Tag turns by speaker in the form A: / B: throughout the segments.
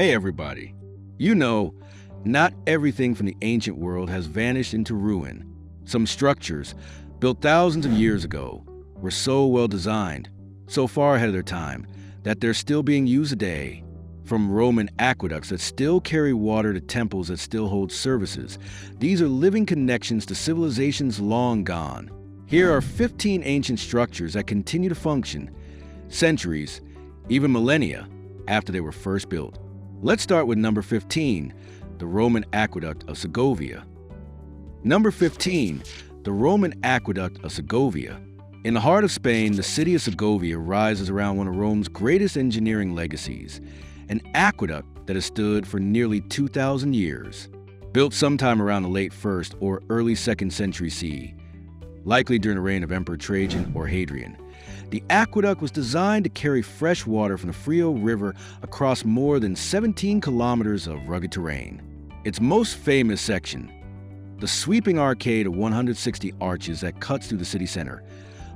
A: Hey everybody! You know, not everything from the ancient world has vanished into ruin. Some structures, built thousands of years ago, were so well designed, so far ahead of their time, that they're still being used today. From Roman aqueducts that still carry water to temples that still hold services, these are living connections to civilizations long gone. Here are 15 ancient structures that continue to function, centuries, even millennia, after they were first built. Let's start with number 15, the Roman Aqueduct of Segovia. Number 15, the Roman Aqueduct of Segovia. In the heart of Spain, the city of Segovia rises around one of Rome's greatest engineering legacies, an aqueduct that has stood for nearly 2,000 years. Built sometime around the late 1st or early 2nd century CE, likely during the reign of Emperor Trajan or Hadrian. The aqueduct was designed to carry fresh water from the Frio River across more than 17 kilometers of rugged terrain. Its most famous section, the sweeping arcade of 160 arches that cuts through the city center,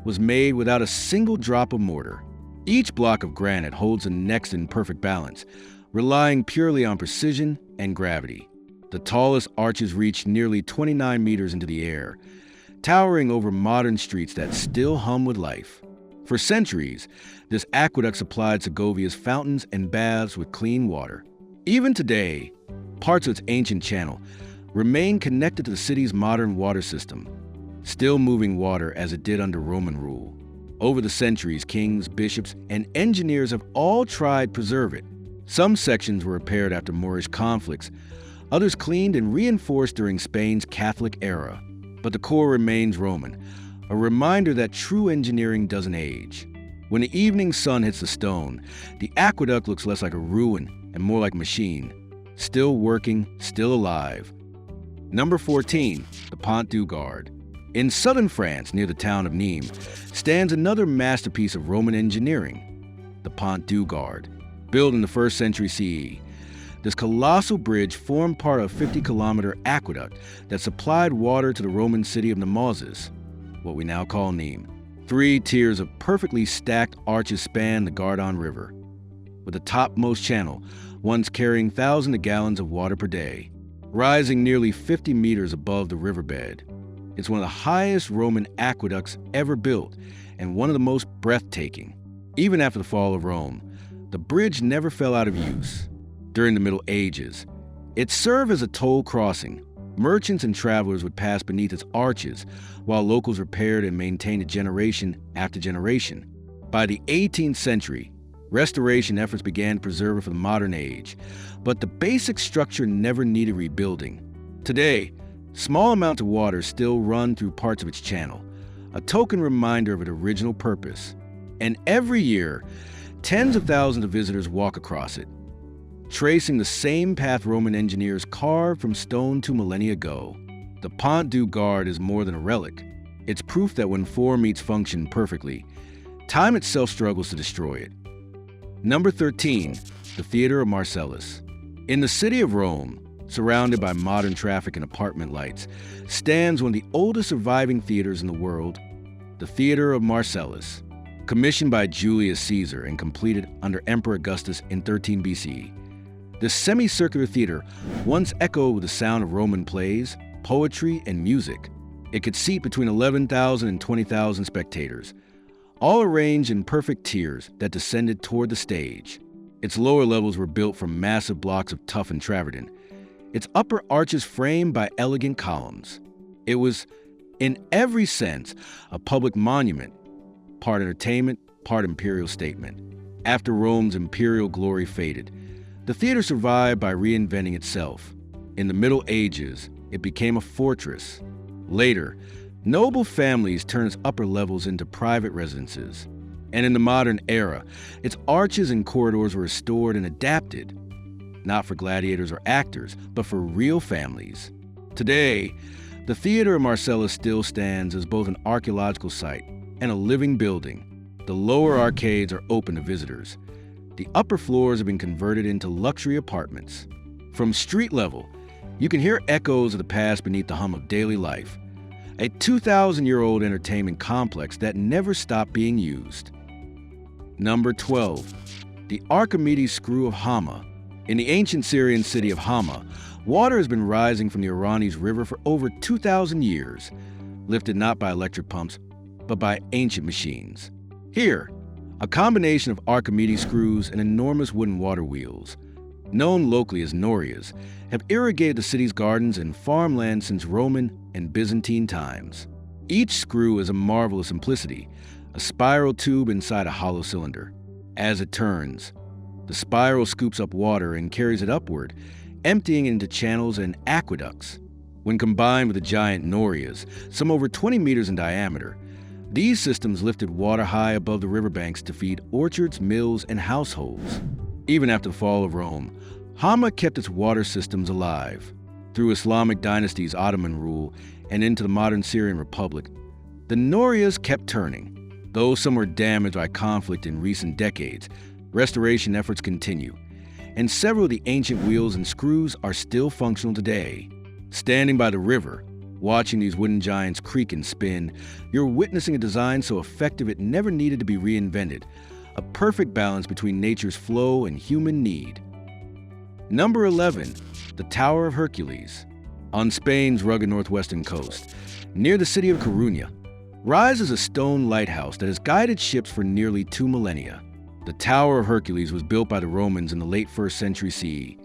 A: was made without a single drop of mortar. Each block of granite holds the next in perfect balance, relying purely on precision and gravity. The tallest arches reach nearly 29 meters into the air, towering over modern streets that still hum with life. For centuries, this aqueduct supplied Segovia's fountains and baths with clean water. Even today, parts of its ancient channel remain connected to the city's modern water system, still moving water as it did under Roman rule. Over the centuries, kings, bishops, and engineers have all tried to preserve it. Some sections were repaired after Moorish conflicts, others cleaned and reinforced during Spain's Catholic era. But the core remains Roman, a reminder that true engineering doesn't age. When the evening sun hits the stone, the aqueduct looks less like a ruin and more like a machine, still working, still alive. Number 14, the Pont du Gard. In southern France, near the town of Nîmes, stands another masterpiece of Roman engineering, the Pont du Gard. Built in the 1st century CE, this colossal bridge formed part of a 50-kilometer aqueduct that supplied water to the Roman city of Nemours, what we now call Nîmes. 3 tiers of perfectly stacked arches span the Gardon River, with the topmost channel once carrying thousands of gallons of water per day, rising nearly 50 meters above the riverbed. It's one of the highest Roman aqueducts ever built and one of the most breathtaking. Even after the fall of Rome, the bridge never fell out of use. During the Middle Ages, it served as a toll crossing. Merchants and travelers would pass beneath its arches, while locals repaired and maintained it generation after generation. By the 18th century, restoration efforts began to preserve it for the modern age, but the basic structure never needed rebuilding. Today, small amounts of water still run through parts of its channel, a token reminder of its original purpose. And every year, tens of thousands of visitors walk across it, tracing the same path Roman engineers carved from stone 2 millennia ago. The Pont du Gard is more than a relic. It's proof that when form meets function perfectly, time itself struggles to destroy it. Number 13, the Theater of Marcellus. In the city of Rome, surrounded by modern traffic and apartment lights, stands one of the oldest surviving theaters in the world, the Theater of Marcellus. Commissioned by Julius Caesar and completed under Emperor Augustus in 13 BCE. This semicircular theater once echoed with the sound of Roman plays, poetry, and music. It could seat between 11,000 and 20,000 spectators, all arranged in perfect tiers that descended toward the stage. Its lower levels were built from massive blocks of toughened travertine, its upper arches framed by elegant columns. It was, in every sense, a public monument, part entertainment, part imperial statement. After Rome's imperial glory faded, the theater survived by reinventing itself. In the Middle Ages, it became a fortress. Later, noble families turned its upper levels into private residences. And in the modern era, its arches and corridors were restored and adapted, not for gladiators or actors, but for real families. Today, the Theater of Marcellus still stands as both an archaeological site and a living building. The lower arcades are open to visitors. The upper floors have been converted into luxury apartments. From street level, you can hear echoes of the past beneath the hum of daily life. A 2,000-year-old entertainment complex that never stopped being used. Number 12, the Archimedes Screw of Hama. In the ancient Syrian city of Hama, water has been rising from the Orontes River for over 2,000 years, lifted not by electric pumps, but by ancient machines. Here, a combination of Archimedes screws and enormous wooden water wheels, known locally as norias, have irrigated the city's gardens and farmland since Roman and Byzantine times. Each screw is a marvel of simplicity, a spiral tube inside a hollow cylinder. As it turns, the spiral scoops up water and carries it upward, emptying it into channels and aqueducts. When combined with the giant norias, some over 20 meters in diameter, these systems lifted water high above the riverbanks to feed orchards, mills, and households. Even after the fall of Rome, Hama kept its water systems alive. Through Islamic dynasties' Ottoman rule and into the modern Syrian Republic, the norias kept turning. Though some were damaged by conflict in recent decades, restoration efforts continue, and several of the ancient wheels and screws are still functional today. Standing by the river, watching these wooden giants creak and spin, you're witnessing a design so effective it never needed to be reinvented, a perfect balance between nature's flow and human need. Number 11, the Tower of Hercules. On Spain's rugged northwestern coast, near the city of Coruña, rises a stone lighthouse that has guided ships for nearly 2 millennia. The Tower of Hercules was built by the Romans in the late 1st century CE,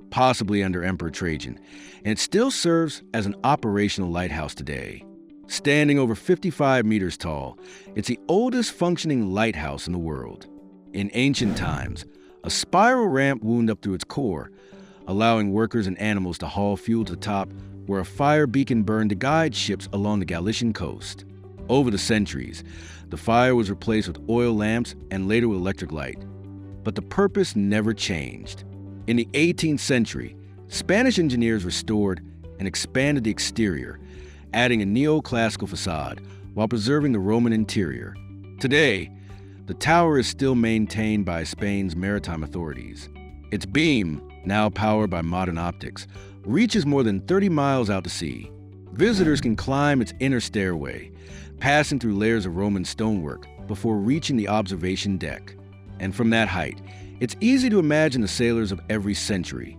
A: possibly under Emperor Trajan, and it still serves as an operational lighthouse today. Standing over 55 meters tall, it's the oldest functioning lighthouse in the world. In ancient times, a spiral ramp wound up through its core, allowing workers and animals to haul fuel to the top, where a fire beacon burned to guide ships along the Galician coast. Over the centuries, the fire was replaced with oil lamps and later with electric light, but the purpose never changed. In the 18th century, Spanish engineers restored and expanded the exterior, adding a neoclassical facade while preserving the Roman interior. Today, the tower is still maintained by Spain's maritime authorities. Its beam, now powered by modern optics, reaches more than 30 miles out to sea. Visitors can climb its inner stairway, passing through layers of Roman stonework before reaching the observation deck. And from that height, it's easy to imagine the sailors of every century,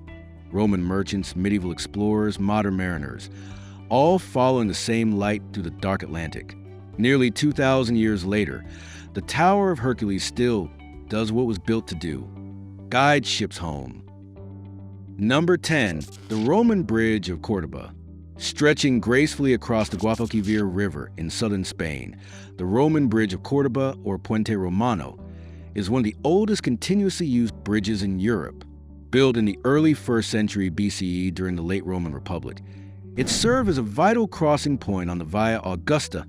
A: Roman merchants, medieval explorers, modern mariners, all following the same light through the dark Atlantic. Nearly 2,000 years later, the Tower of Hercules still does what it was built to do: guide ships home. Number 10, the Roman Bridge of Cordoba. Stretching gracefully across the Guadalquivir River in southern Spain, the Roman Bridge of Cordoba, or Puente Romano, is one of the oldest continuously used bridges in Europe. Built in the early 1st century BCE during the late Roman Republic, it served as a vital crossing point on the Via Augusta,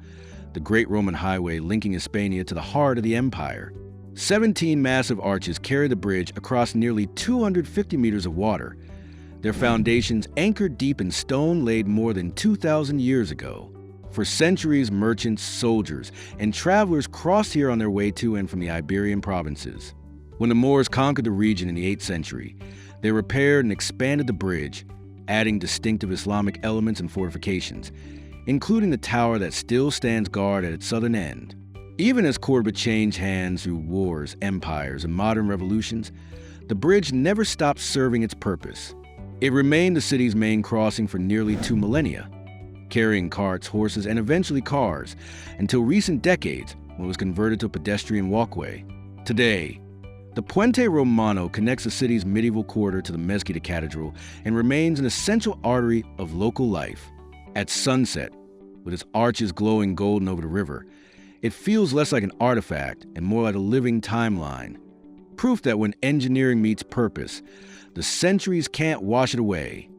A: the great Roman highway linking Hispania to the heart of the empire. 17 massive arches carry the bridge across nearly 250 meters of water, their foundations anchored deep in stone laid more than 2,000 years ago. For centuries, merchants, soldiers, and travelers crossed here on their way to and from the Iberian provinces. When the Moors conquered the region in the 8th century, they repaired and expanded the bridge, adding distinctive Islamic elements and fortifications, including the tower that still stands guard at its southern end. Even as Cordoba changed hands through wars, empires, and modern revolutions, the bridge never stopped serving its purpose. It remained the city's main crossing for nearly 2 millennia, carrying carts, horses, and eventually cars, until recent decades when it was converted to a pedestrian walkway. Today, the Puente Romano connects the city's medieval quarter to the Mezquita Cathedral and remains an essential artery of local life. At sunset, with its arches glowing golden over the river, it feels less like an artifact and more like a living timeline, proof that when engineering meets purpose, the centuries can't wash it away.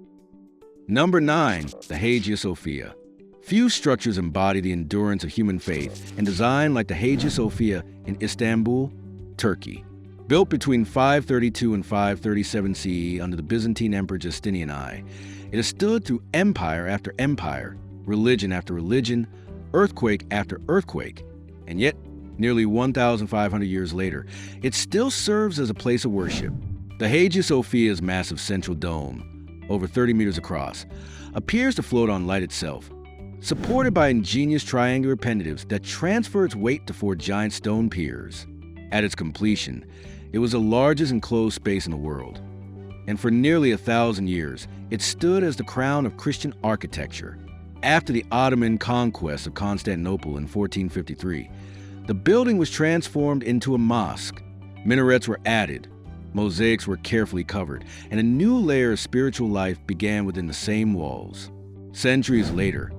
A: Number 9, the Hagia Sophia. Few structures embody the endurance of human faith and design like the Hagia Sophia in Istanbul, Turkey. Built between 532 and 537 CE under the Byzantine Emperor Justinian I, it has stood through empire after empire, religion after religion, earthquake after earthquake, and yet, nearly 1,500 years later, it still serves as a place of worship. The Hagia Sophia's massive central dome, over 30 meters across, appears to float on light itself, supported by ingenious triangular pendulums that transfer its weight to 4 giant stone piers. At its completion, it was the largest enclosed space in the world. and for nearly 1,000 years, it stood as the crown of Christian architecture. After the Ottoman conquest of Constantinople in 1453, the building was transformed into a mosque. Minarets were added, mosaics were carefully covered, and a new layer of spiritual life began within the same walls. Centuries later,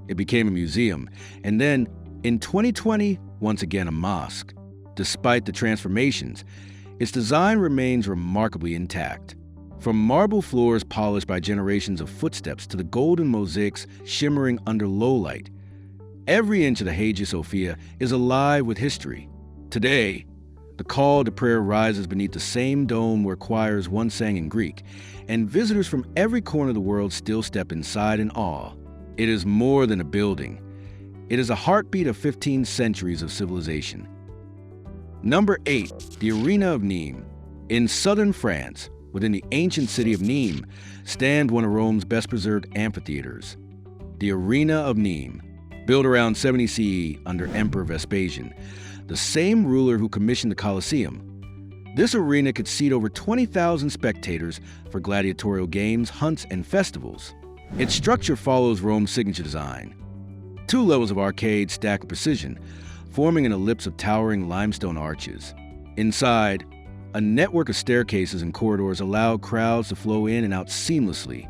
A: it became a museum, and then, in 2020, once again a mosque. Despite the transformations, its design remains remarkably intact. From marble floors polished by generations of footsteps to the golden mosaics shimmering under low light, every inch of the Hagia Sophia is alive with history. Today, the call to prayer rises beneath the same dome where choirs once sang in Greek, and visitors from every corner of the world still step inside in awe. It is more than a building. It is a heartbeat of 15 centuries of civilization. Number 8, the Arena of Nîmes. In southern France, within the ancient city of Nîmes, stand one of Rome's best-preserved amphitheaters. The Arena of Nîmes, built around 70 CE under Emperor Vespasian, the same ruler who commissioned the Colosseum. This arena could seat over 20,000 spectators for gladiatorial games, hunts, and festivals. Its structure follows Rome's signature design. 2 levels of arcade stacked with precision, forming an ellipse of towering limestone arches. Inside, a network of staircases and corridors allowed crowds to flow in and out seamlessly,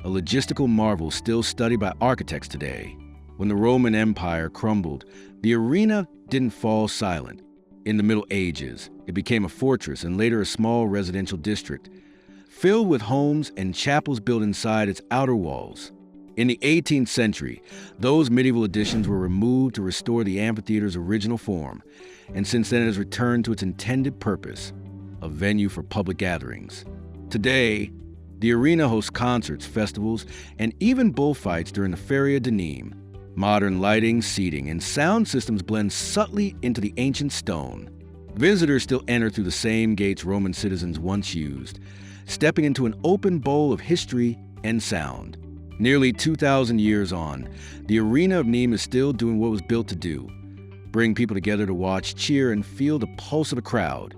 A: a logistical marvel still studied by architects today. When the Roman Empire crumbled, the arena didn't fall silent. In the Middle Ages, it became a fortress and later a small residential district, filled with homes and chapels built inside its outer walls. In the 18th century, those medieval additions were removed to restore the amphitheater's original form, and since then it has returned to its intended purpose, a venue for public gatherings. Today, the arena hosts concerts, festivals, and even bullfights during the Feria de Nîmes. Modern lighting, seating, and sound systems blend subtly into the ancient stone. Visitors still enter through the same gates Roman citizens once used, stepping into an open bowl of history and sound. Nearly 2,000 years on, the Arena of Nîmes is still doing what it was built to do: bring people together to watch, cheer, and feel the pulse of a crowd.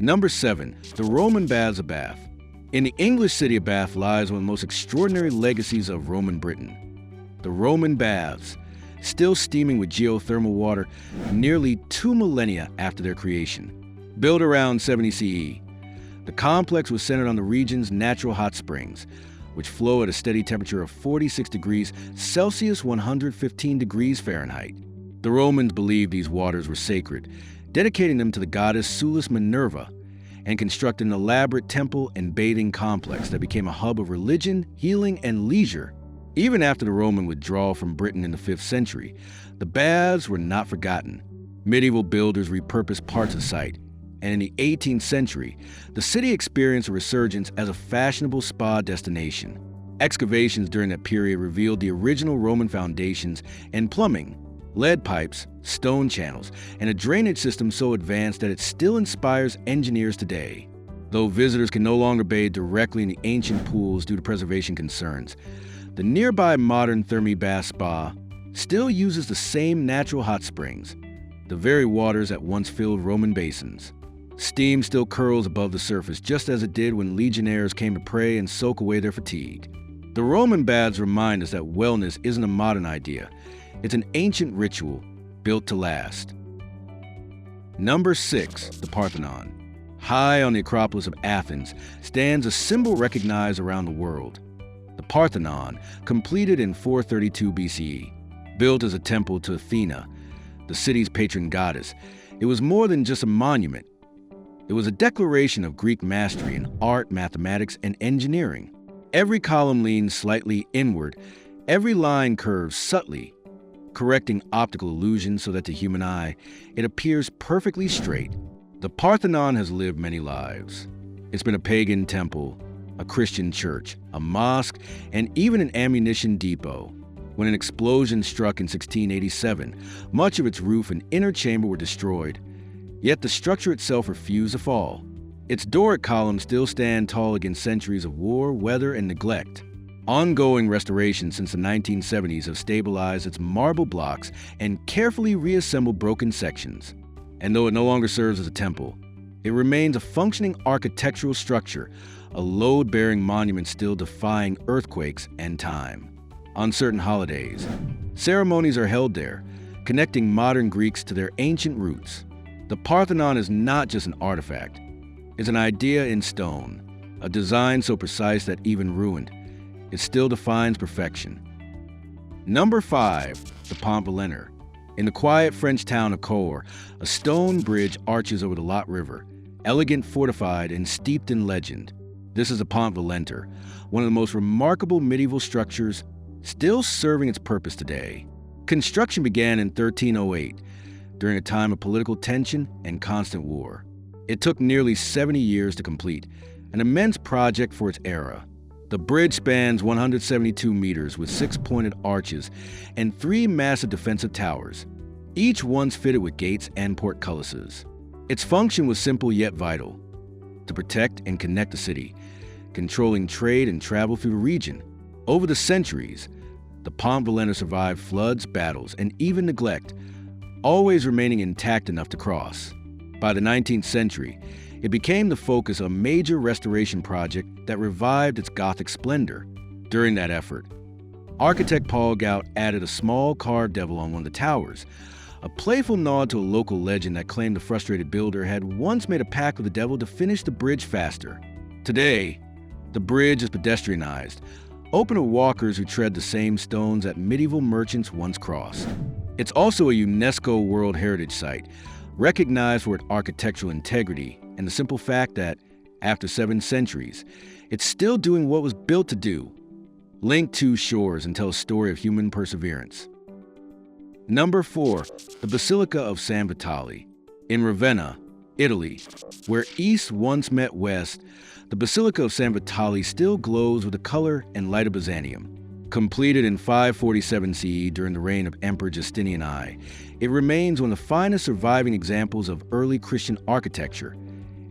A: Number 7, the Roman Baths of Bath. In the English city of Bath lies one of the most extraordinary legacies of Roman Britain. The Roman Baths, still steaming with geothermal water nearly 2 millennia after their creation. Built around 70 CE, the complex was centered on the region's natural hot springs, which flow at a steady temperature of 46 degrees Celsius, 115 degrees Fahrenheit. The Romans believed these waters were sacred, dedicating them to the goddess Sulis Minerva, and constructed an elaborate temple and bathing complex that became a hub of religion, healing, and leisure. Even after the Roman withdrawal from Britain in the 5th century, the baths were not forgotten. Medieval builders repurposed parts of the site, and in the 18th century, the city experienced a resurgence as a fashionable spa destination. Excavations during that period revealed the original Roman foundations and plumbing, lead pipes, stone channels, and a drainage system so advanced that it still inspires engineers today. Though visitors can no longer bathe directly in the ancient pools due to preservation concerns, the nearby modern Thermi Bath Spa still uses the same natural hot springs, the very waters that once filled Roman basins. Steam still curls above the surface, just as it did when legionnaires came to pray and soak away their fatigue. The Roman baths remind us that wellness isn't a modern idea. It's an ancient ritual built to last. Number 6, the Parthenon. High on the Acropolis of Athens stands a symbol recognized around the world. The Parthenon, completed in 432 BCE, built as a temple to Athena, the city's patron goddess, it was more than just a monument. It was a declaration of Greek mastery in art, mathematics, and engineering. Every column leans slightly inward, every line curves subtly, correcting optical illusions so that to human eye, it appears perfectly straight. The Parthenon has lived many lives. It's been a pagan temple, a Christian church, a mosque, and even an ammunition depot. When an explosion struck in 1687, much of its roof and inner chamber were destroyed. Yet the structure itself refused to fall. Its Doric columns still stand tall against centuries of war, weather, and neglect. Ongoing restorations since the 1970s have stabilized its marble blocks and carefully reassembled broken sections. And though it no longer serves as a temple, It remains a functioning architectural structure, a load-bearing monument still defying earthquakes and time. On certain holidays, ceremonies are held there, connecting modern Greeks to their ancient roots. The Parthenon is not just an artifact. It's an idea in stone, a design so precise that even ruined, it still defines perfection. Number 5, the Pont Valenter. In the quiet French town of Cahors, a stone bridge arches over the Lot River, elegant, fortified, and steeped in legend. This is the Pont Valenter, one of the most remarkable medieval structures still serving its purpose today. Construction began in 1308, during a time of political tension and constant war. It took nearly 70 years to complete, an immense project for its era. The bridge spans 172 meters with 6 pointed arches and 3 massive defensive towers, each once fitted with gates and portcullises. Its function was simple yet vital: to protect and connect the city, controlling trade and travel through the region. Over the centuries, the Pont Valenter survived floods, battles, and even neglect, always remaining intact enough to cross. By the 19th century, it became the focus of a major restoration project that revived its Gothic splendor. During that effort, architect Paul Gout added a small carved devil on one of the towers, a playful nod to a local legend that claimed the frustrated builder had once made a pact with the devil to finish the bridge faster. Today, the bridge is pedestrianized, open to walkers who tread the same stones that medieval merchants once crossed. It's also a UNESCO World Heritage Site, recognized for its architectural integrity and the simple fact that, after 7 centuries, it's still doing what was built to do: link two shores and tell a story of human perseverance. Number 4, the Basilica of San Vitale. In Ravenna, Italy, where East once met West, the Basilica of San Vitale still glows with the color and light of Byzantium. Completed in 547 CE during the reign of Emperor Justinian I, it remains one of the finest surviving examples of early Christian architecture,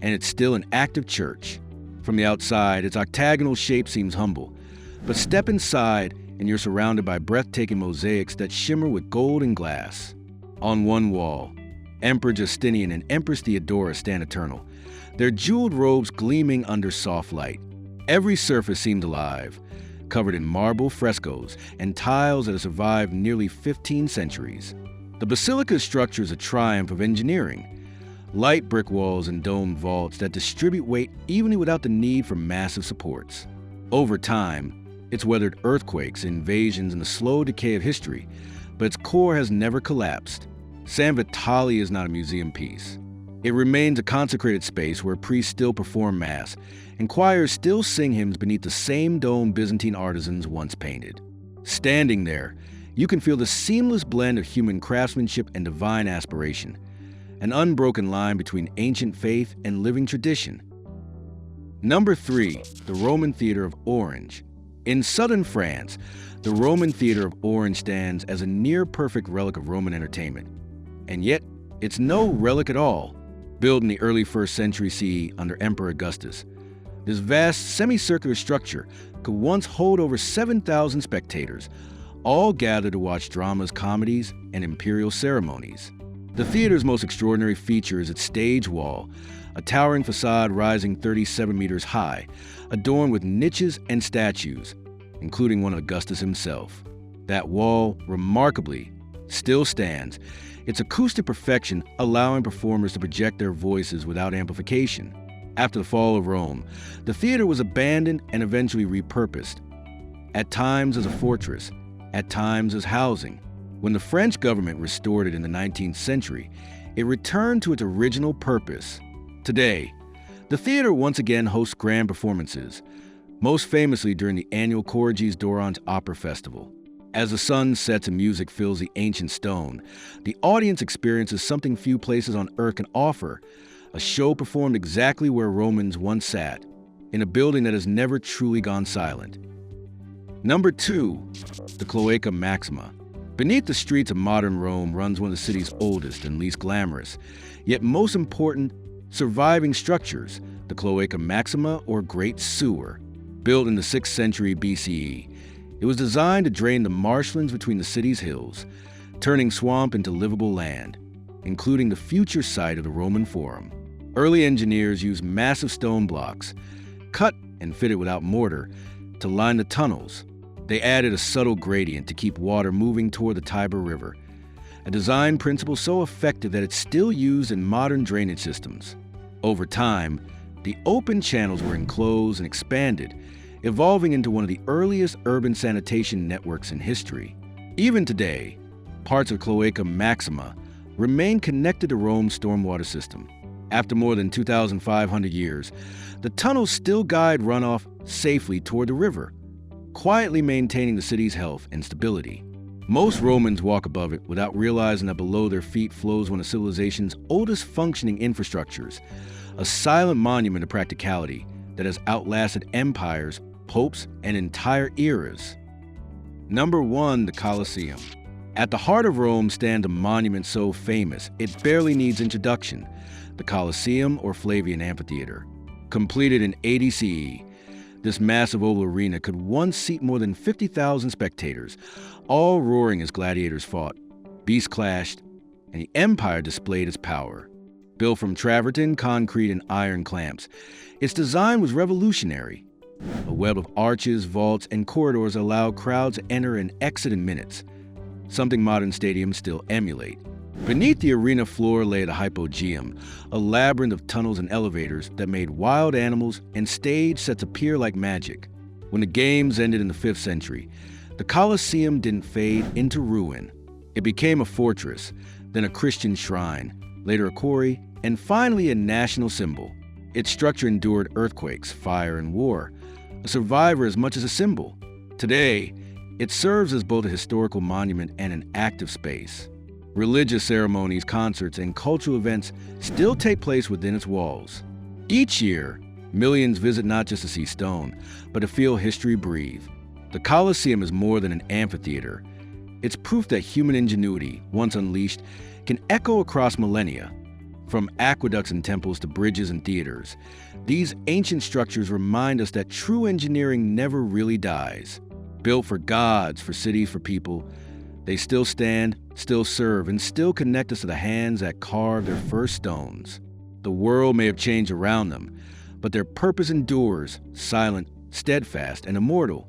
A: and it's still an active church. From the outside, its octagonal shape seems humble, but step inside and you're surrounded by breathtaking mosaics that shimmer with gold and glass. On one wall, Emperor Justinian and Empress Theodora stand eternal, their jeweled robes gleaming under soft light. Every surface seemed alive, covered in marble frescoes and tiles that have survived nearly 15 centuries. The basilica's structure is a triumph of engineering. Light brick walls and domed vaults that distribute weight evenly without the need for massive supports. Over time, it's weathered earthquakes, invasions, and the slow decay of history, but its core has never collapsed. San Vitale is not a museum piece. It remains a consecrated space where priests still perform Mass, and choirs still sing hymns beneath the same dome Byzantine artisans once painted. Standing there, you can feel the seamless blend of human craftsmanship and divine aspiration, an unbroken line between ancient faith and living tradition. Number 3, the Roman Theater of Orange. In southern France, the Roman Theater of Orange stands as a near-perfect relic of Roman entertainment. And yet, it's no relic at all. Built in the early 1st century CE under Emperor Augustus, this vast semicircular structure could once hold over 7,000 spectators, all gathered to watch dramas, comedies, and imperial ceremonies. The theater's most extraordinary feature is its stage wall, a towering facade rising 37 meters high, adorned with niches and statues, including one of Augustus himself. That wall, remarkably, still stands, its acoustic perfection allowing performers to project their voices without amplification. After the fall of Rome, the theater was abandoned and eventually repurposed, at times as a fortress, at times as housing. When the French government restored it in the 19th century, it returned to its original purpose. Today, the theater once again hosts grand performances, most famously during the annual Corregis d'Orange Opera Festival. As the sun sets and music fills the ancient stone, the audience experiences something few places on earth can offer: a show performed exactly where Romans once sat, in a building that has never truly gone silent. Number 2, the Cloaca Maxima. Beneath the streets of modern Rome runs one of the city's oldest and least glamorous, yet most important, surviving structures, the Cloaca Maxima, or Great Sewer. Built in the 6th century BCE, it was designed to drain the marshlands between the city's hills, turning swamp into livable land, including the future site of the Roman Forum. Early engineers used massive stone blocks, cut and fitted without mortar, to line the tunnels. They added a subtle gradient to keep water moving toward the Tiber River, a design principle so effective that it's still used in modern drainage systems. Over time, the open channels were enclosed and expanded, evolving into one of the earliest urban sanitation networks in history. Even today, parts of Cloaca Maxima remain connected to Rome's stormwater system. After more than 2,500 years, the tunnels still guide runoff safely toward the river, quietly maintaining the city's health and stability. Most Romans walk above it without realizing that below their feet flows one of civilization's oldest functioning infrastructures, a silent monument of practicality that has outlasted empires, popes, and entire eras. Number 1, the Colosseum. At the heart of Rome stands a monument so famous it barely needs introduction, the Colosseum or Flavian Amphitheater. Completed in 80 CE, this massive oval arena could once seat more than 50,000 spectators, all roaring as gladiators fought, beasts clashed, and the empire displayed its power. Built from travertine, concrete, and iron clamps, its design was revolutionary. A web of arches, vaults, and corridors allowed crowds to enter and exit in minutes, something modern stadiums still emulate. Beneath the arena floor lay the hypogeum, a labyrinth of tunnels and elevators that made wild animals and stage sets appear like magic. When the games ended in the 5th century, the Colosseum didn't fade into ruin. It became a fortress, then a Christian shrine, later a quarry, and finally a national symbol. Its structure endured earthquakes, fire, and war, a survivor as much as a symbol. Today, it serves as both a historical monument and an active space. Religious ceremonies, concerts, and cultural events still take place within its walls. Each year, millions visit not just to see stone, but to feel history breathe. The Colosseum is more than an amphitheater. It's proof that human ingenuity, once unleashed, can echo across millennia. From aqueducts and temples to bridges and theaters, these ancient structures remind us that true engineering never really dies. Built for gods, for cities, for people, they still stand, still serve, and still connect us to the hands that carved their first stones. The world may have changed around them, but their purpose endures, silent, steadfast, and immortal.